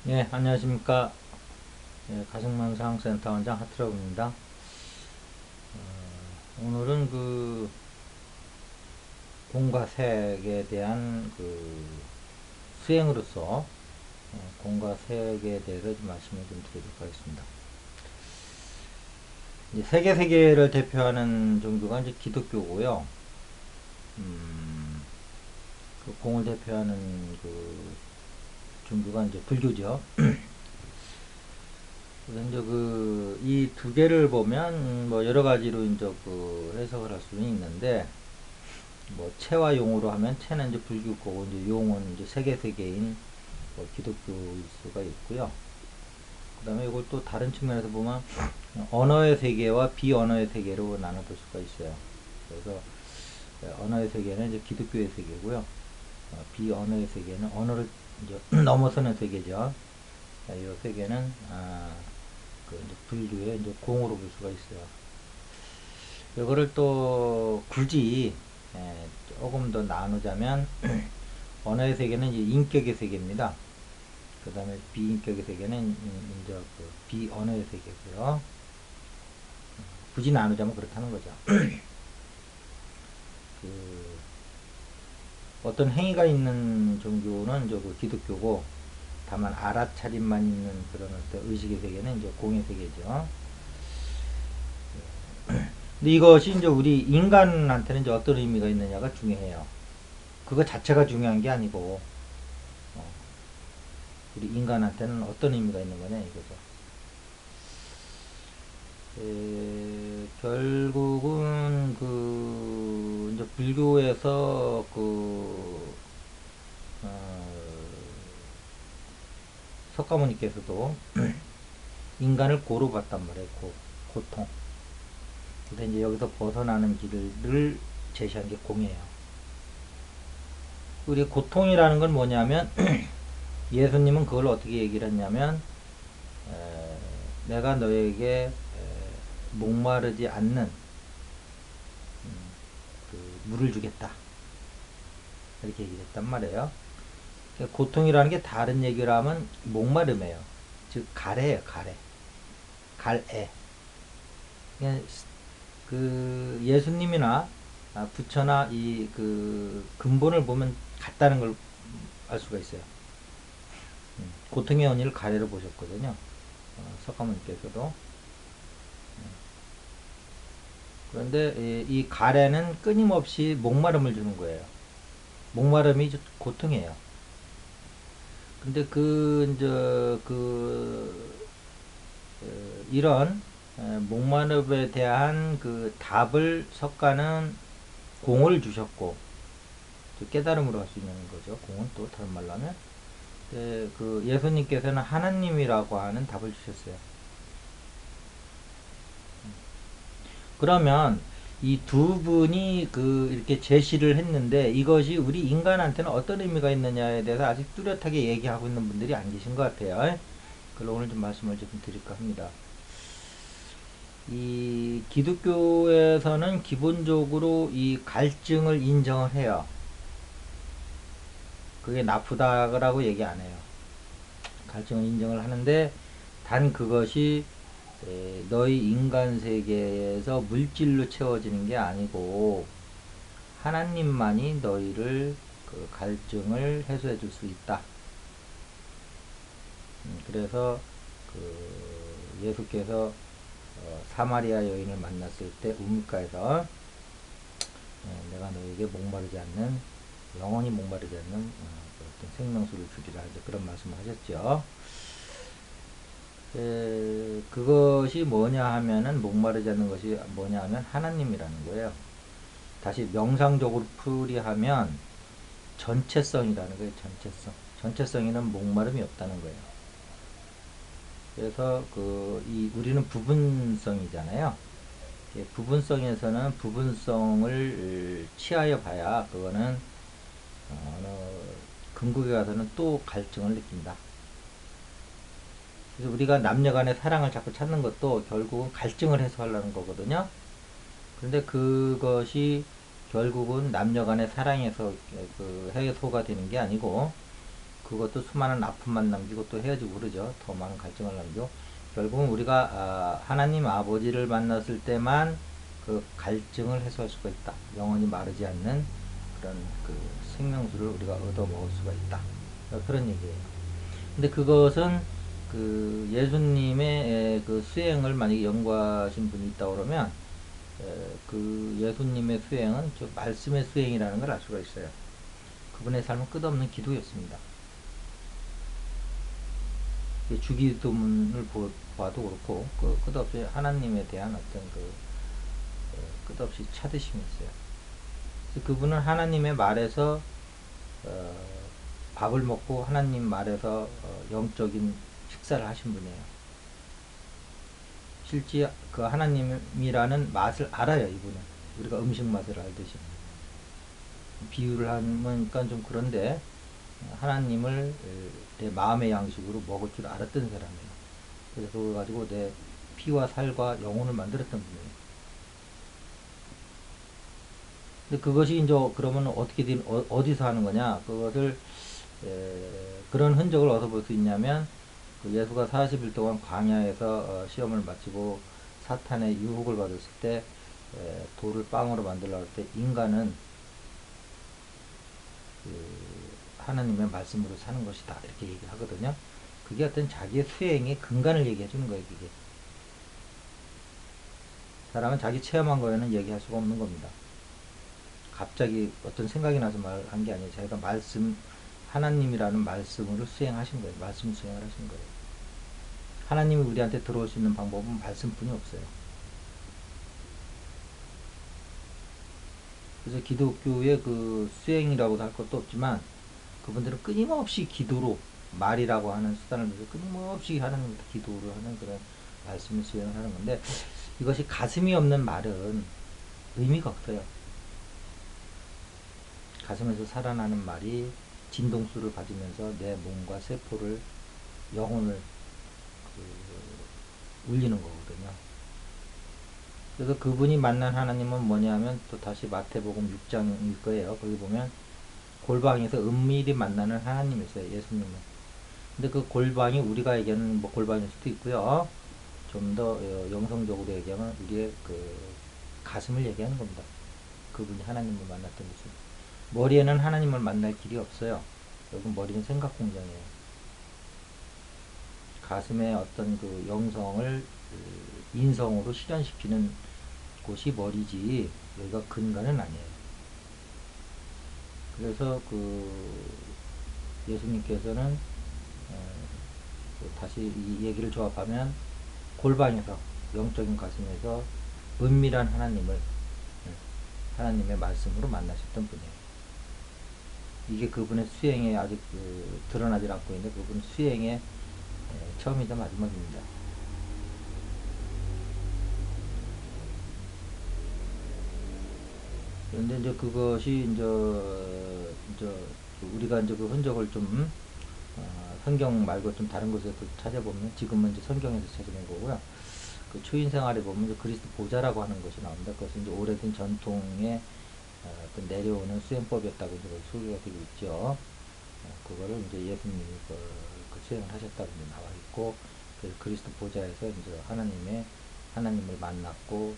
예, 안녕하십니까. 예, 가정망상센터 원장 하트라고입니다. 오늘은 공과 색에 대한 수행으로서 공과 색에 대해서 좀 말씀을 좀 드리도록 하겠습니다. 이제 세계를 대표하는 종교가 이제 기독교고요. 음, 그 공을 대표하는 종교가 이제 불교죠. 그래서 이제 이 두 개를 보면 뭐 여러 가지로 이제 해석을 할 수는 있는데, 뭐 체와 용으로 하면 체는 이제 불교 거고 이제 용은 이제 세계인 뭐 기독교일 수가 있고요. 그다음에 이걸 또 다른 측면에서 보면 언어의 세계와 비언어의 세계로 나눠볼 수가 있어요. 그래서 언어의 세계는 이제 기독교의 세계고요. 비언어의 세계는 언어를 이제 넘어서는 세계죠. 이 세계는 이제 불교의 이제 공으로 볼 수가 있어요. 이거를 또 굳이 조금 더 나누자면 언어의 세계는 이제 인격의 세계입니다. 그 다음에 비인격의 세계는 이제 비언어의 세계고요. 굳이 나누자면 그렇다는 거죠. 그 어떤 행위가 있는 종교는 이제 기독교고, 다만 알아차림만 있는 그런 어떤 의식의 세계는 이제 공의 세계죠. 근데 이것이 이제 우리 인간한테는 이제 어떤 의미가 있느냐가 중요해요. 그거 자체가 중요한 게 아니고, 어, 우리 인간한테는 어떤 의미가 있는 거냐 이거죠. 결국은 이제 불교에서 어, 석가모니께서도 인간을 고로 봤단 말이에요. 고통. 근데 이제 여기서 벗어나는 길을 제시한 게 공이에요. 우리 고통이라는 건 뭐냐면 예수님은 그걸 어떻게 얘기를 했냐면, 내가 너에게 목마르지 않는 물을 주겠다, 이렇게 얘기를 했단 말이에요. 고통이라는 게 다른 얘기를 하면 목마름이에요. 즉 가래예요. 갈애. 예수님이나 부처나 이 근본을 보면 같다는 걸 알 수가 있어요. 고통의 원인을 가래로 보셨거든요. 석가모니께서도. 그런데 이 가래는 끊임없이 목마름을 주는 거예요. 목마름이 고통이에요. 근데 이런 목마름에 대한 답을 석가는 공을 주셨고, 깨달음으로 할 수 있는 거죠. 공은 또 다른 말로 하면 예수님께서는 하나님이라고 하는 답을 주셨어요. 그러면 이 두 분이 이렇게 제시를 했는데, 이것이 우리 인간한테는 어떤 의미가 있느냐에 대해서 아직 뚜렷하게 얘기하고 있는 분들이 안 계신 것 같아요. 그래서 오늘 좀 말씀을 좀 드릴까 합니다. 이 기독교에서는 기본적으로 이 갈증을 인정을 해요. 그게 나쁘다라고 얘기 안 해요. 갈증을 인정을 하는데, 단 그것이 너희 인간 세계에서 물질로 채워지는 게 아니고 하나님만이 너희를 갈증을 해소해 줄 수 있다. 그래서 예수께서 사마리아 여인을 만났을 때 우물가에서 내가 너에게 목마르지 않는, 영원히 목마르지 않는 어떤 생명수를 주리라, 이제 그런 말씀을 하셨죠. 그것이 뭐냐 하면은, 목마르지 않는 것이 뭐냐 하면 하나님이라는 거예요. 다시 명상적으로 풀이하면 전체성이라는 거예요. 전체성에는 목마름이 없다는 거예요. 그래서 우리는 부분성이잖아요. 부분성에서는 부분성을 취하여 봐야 그거는 어느 근국에 가서는 또 갈증을 느낀다. 그래서 우리가 남녀 간의 사랑을 자꾸 찾는 것도 결국은 갈증을 해소하려는 거거든요. 그런데 그것이 결국은 남녀 간의 사랑에서 해소가 되는 게 아니고, 그것도 수많은 아픔만 남기고 또 헤어지고 그러죠. 더 많은 갈증을 남기고 결국은 우리가 하나님 아버지를 만났을 때만 그 갈증을 해소할 수가 있다. 영원히 마르지 않는 그런 그 생명수를 우리가 얻어 먹을 수가 있다. 그런 얘기예요. 근데 그것은 그 예수님의 그 수행을 만약에 연구하신 분이 있다 그러면 그 예수님의 수행은 저 말씀의 수행이라는 걸 알 수가 있어요. 그분의 삶은 끝없는 기도였습니다. 주기도문을 봐도 그렇고 끝없이 하나님에 대한 어떤 끝없이 찾으심이 있어요. 그래서 그분은 하나님의 말에서 밥을 먹고 하나님 말에서 영적인 식사를 하신 분이에요. 실제 그 하나님이라는 맛을 알아요, 이분은. 우리가 음식 맛을 알듯이. 비유를 하니까 좀 그런데 하나님을 내 마음의 양식으로 먹을 줄 알았던 사람이에요. 그래서 그걸 가지고 내 피와 살과 영혼을 만들었던 분이에요. 근데 그것이 이제 그러면 어떻게 어디서 하는 거냐? 그것을 그런 흔적을 어디서 볼 수 있냐면 그 예수가 40일 동안 광야에서 시험을 마치고 사탄의 유혹을 받았을 때 돌을 빵으로 만들려고 할 때 인간은 하나님의 말씀으로 사는 것이다 이렇게 얘기하거든요. 그게 어떤 자기의 수행의 근간을 얘기해 주는 거예요. 그게 사람은 자기 체험한 거에는 얘기할 수가 없는 겁니다. 갑자기 어떤 생각이 나서 말한 게 아니에요. 자기가 하나님이라는 말씀으로 수행하신 거예요. 말씀 수행을 하신 거예요. 하나님이 우리한테 들어올 수 있는 방법은 말씀뿐이 없어요. 그래서 기독교의 그 수행이라고도 할 것도 없지만 그분들은 끊임없이 기도로 말이라고 하는 수단을 통해서 끊임없이 하나님께 기도를 하는 그런 말씀을 수행을 하는 건데 이것이 가슴이 없는 말은 의미가 없어요. 가슴에서 살아나는 말이 진동수를 가지면서 내 몸과 세포를 영혼을 울리는 거거든요. 그래서 그분이 만난 하나님은 뭐냐면 또 다시 마태복음 6장일 거예요. 거기 보면 골방에서 은밀히 만나는 하나님이세요. 예수님은. 근데 그 골방이 우리가 얘기하는 뭐 골방일 수도 있고요. 좀 더 영성적으로 얘기하면 우리의 그 가슴을 얘기하는 겁니다. 그분이 하나님을 만났던 모습. 머리에는 하나님을 만날 길이 없어요. 여러분 머리는 생각 공장이에요. 가슴의 어떤 그 영성을 인성으로 실현시키는 곳이 머리지 여기가 근간은 아니에요. 그래서 그 예수님께서는 다시 이 얘기를 조합하면 골방에서 영적인 가슴에서 은밀한 하나님을 하나님의 말씀으로 만나셨던 분이에요. 이게 그분의 수행에 아직 드러나지 않고 있는데 그분 수행의 처음이자 마지막입니다. 그런데 이제 그것이 이제 우리가 이제 그 흔적을 좀 성경 말고 좀 다른 곳에서 찾아보면 지금은 이제 성경에서 찾아낸 거고요. 그 초인 생활에 보면 이제 그리스도 보좌라고 하는 것이 나옵니다. 그것은 이제 오래된 전통의 어떤 내려오는 수행법이었다고 이제 소개가 되고 있죠. 그거를 이제 예수님이 그 수행을 하셨다고 이제 나와 있고, 그래서 그리스도 보좌에서 이제 하나님을 만났고,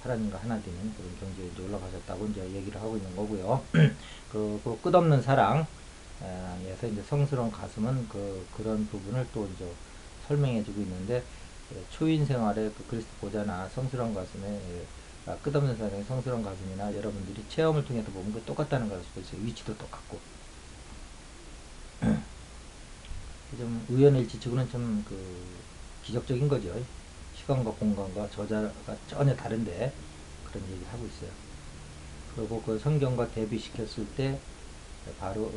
하나님과 하나 되는 그런 경지에 이제 올라가셨다고 이제 얘기를 하고 있는 거고요. 그 끝없는 사랑, 에서 이제 성스러운 가슴은 그런 부분을 또 이제 설명해 주고 있는데, 초인 생활의 그 그리스도 보좌나 성스러운 가슴에 끝없는 사랑의 성스러운 가슴이나 여러분들이 체험을 통해서 보면 그 똑같다는 걸 알 수가 있어요. 위치도 똑같고. 좀 우연일치 치고는 좀 기적적인 거죠. 시간과 공간과 저자가 전혀 다른데 그런 얘기를 하고 있어요. 그리고 그 성경과 대비시켰을 때 바로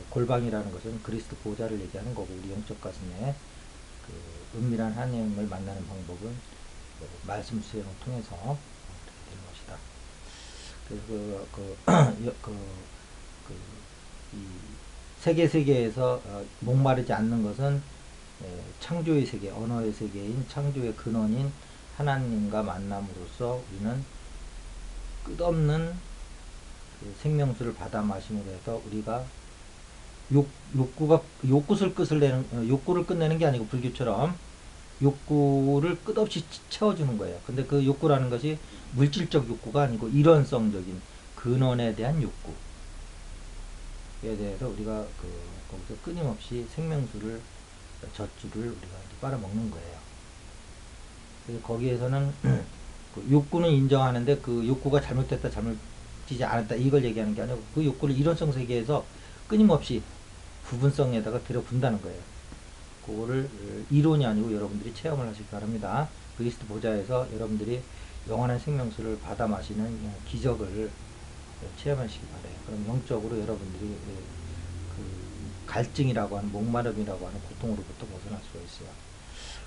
골방이라는 것은 그리스도 보좌를 얘기하는 거고 우리 영적 가슴에 그 은밀한 하나님을 만나는 방법은 말씀 수행을 통해서 그렇게 되는 것이다. 그래서 이 세계에서 목마르지 않는 것은 창조의 세계, 언어의 세계인 창조의 근원인 하나님과 만남으로써 우리는 끝없는 그 생명수를 받아 마심으로 해서 우리가 욕구를 끝을 내는, 욕구를 끝내는 게 아니고 불교처럼 욕구를 끝없이 채워주는 거예요. 근데 그 욕구라는 것이 물질적 욕구가 아니고 일원성적인 근원에 대한 욕구에 대해서 우리가 거기서 끊임없이 생명수를, 젖줄을 우리가 빨아먹는 거예요. 그래서 거기에서는 그 욕구는 인정하는데 그 욕구가 잘못됐다, 잘못되지 않았다, 이걸 얘기하는 게 아니고 그 욕구를 일원성 세계에서 끊임없이 부분성에다가 들여분다는 거예요. 그거를 이론이 아니고 여러분들이 체험을 하시기 바랍니다. 그리스도 보좌에서 여러분들이 영원한 생명수를 받아 마시는 기적을 체험하시기 바래요. 그럼 영적으로 여러분들이 그 갈증이라고 하는, 목마름이라고 하는 고통으로부터 벗어날 수가 있어요.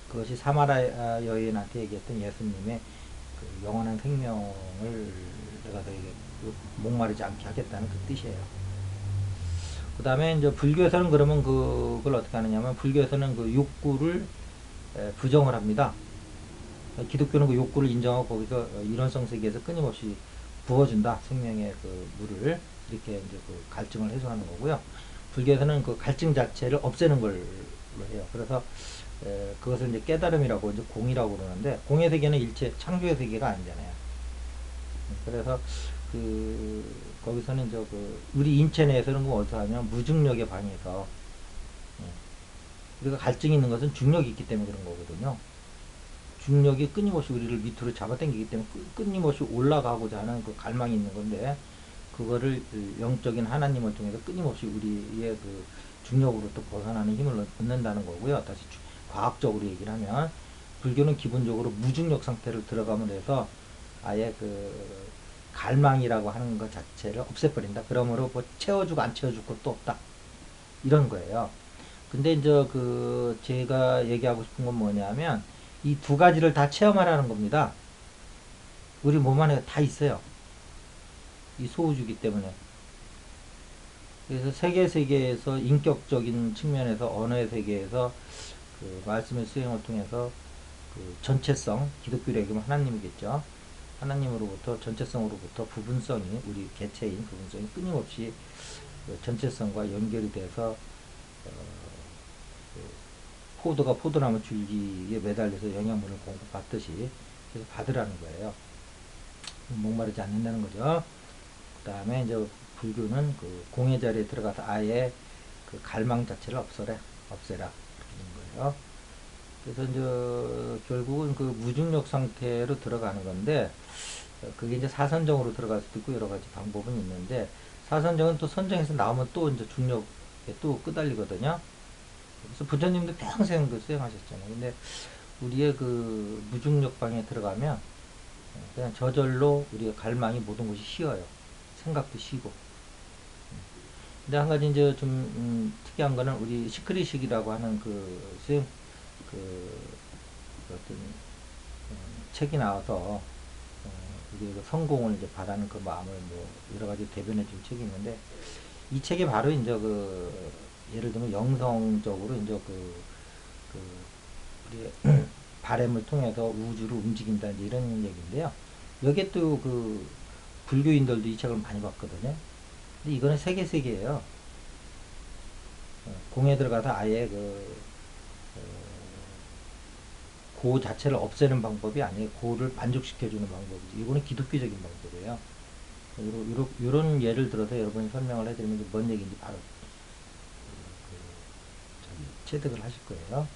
그것이 사마라 여인한테 얘기했던 예수님의 그 영원한 생명을 내가 너에게 목마르지 않게 하겠다는 그 뜻이에요. 그 다음에 이제 불교에서는 그러면 그걸 어떻게 하느냐면, 불교에서는 그 욕구를 부정을 합니다. 기독교는 그 욕구를 인정하고 거기서 일원성 세계에서 끊임없이 부어준다. 생명의 그 물을. 이렇게 이제 그 갈증을 해소하는 거고요. 불교에서는 그 갈증 자체를 없애는 걸로 해요. 그래서 그것을 이제 깨달음이라고, 이제 공이라고 그러는데, 공의 세계는 일체 창조의 세계가 아니잖아요. 그래서 거기서는 우리 인체 내에서는 뭐 어디서 하냐면 무중력에 방해서, 우리가 갈증이 있는 것은 중력이 있기 때문에 그런 거거든요. 중력이 끊임없이 우리를 밑으로 잡아당기기 때문에 끊임없이 올라가고자 하는 그 갈망이 있는 건데, 그거를 영적인 하나님을 통해서 끊임없이 우리의 그 중력으로부터 벗어나는 힘을 얻는다는 거고요. 다시 과학적으로 얘기를 하면, 불교는 기본적으로 무중력 상태를 들어가면 해서 아예 그 갈망이라고 하는 것 자체를 없애버린다. 그러므로 뭐 채워주고 안 채워줄 것도 없다. 이런 거예요. 근데 이제 제가 얘기하고 싶은 건 뭐냐면, 이 두 가지를 다 체험하라는 겁니다. 우리 몸 안에 다 있어요. 이 소우주기 때문에. 그래서 세계에서 인격적인 측면에서, 언어의 세계에서 그 말씀의 수행을 통해서 그 전체성, 기독교로 얘기하면 하나님이겠죠. 하나님으로부터, 전체성으로부터 부분성이, 우리 개체인 부분성이 끊임없이 그 전체성과 연결이 돼서 포도가 포도나무 줄기에 매달려서 영양분을 공급받듯이 계속 받으라는 거예요. 목마르지 않는다는 거죠. 그 다음에 이제 불교는 그 공의 자리에 들어가서 아예 그 갈망 자체를 없애라. 그러는 거예요. 그래서 이제 결국은 그 무중력 상태로 들어가는 건데, 그게 이제 사선정으로 들어갈 수도 있고 여러 가지 방법은 있는데, 사선정은 또 선정에서 나오면 또 이제 중력에 또 끄달리거든요. 그래서 부처님도 평생 그 수행하셨잖아요. 근데 우리의 그 무중력 방에 들어가면 그냥 저절로 우리의 갈망이 모든 것이 쉬어요. 생각도 쉬고. 근데 한 가지 이제 좀 특이한 거는, 우리 시크릿식이라고 하는 그 수행 그 어떤 책이 나와서 우리 그 성공을 이제 바라는 그 마음을 뭐 여러 가지 대변해 준 책이 있는데, 이 책이 바로 이제 예를 들면 영성적으로 이제 우리 바램을 통해서 우주를 움직인다, 이제 이런 얘기인데요. 여기에 또 불교인들도 이 책을 많이 봤거든요. 근데 이거는 세계예요. 공에 들어가서 아예 고 자체를 없애는 방법이 아니에요. 고를 만족시켜주는 방법이지. 이거는 기독교적인 방법이에요. 이런 예를 들어서 여러분이 설명을 해드리면 뭔 얘기인지 바로 체득을 하실 거예요.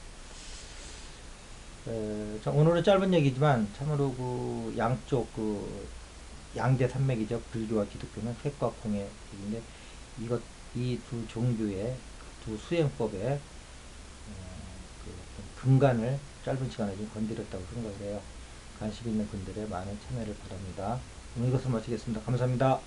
자, 오늘은 짧은 얘기지만 참으로 양쪽 양대 산맥이죠. 불교와 기독교는 색과 공의 얘기인데, 이 두 종교의 두 수행법의 근간을 짧은 시간에 좀 건드렸다고 생각을 해요. 관심 있는 분들의 많은 참여를 바랍니다. 오늘 이것을 마치겠습니다. 감사합니다.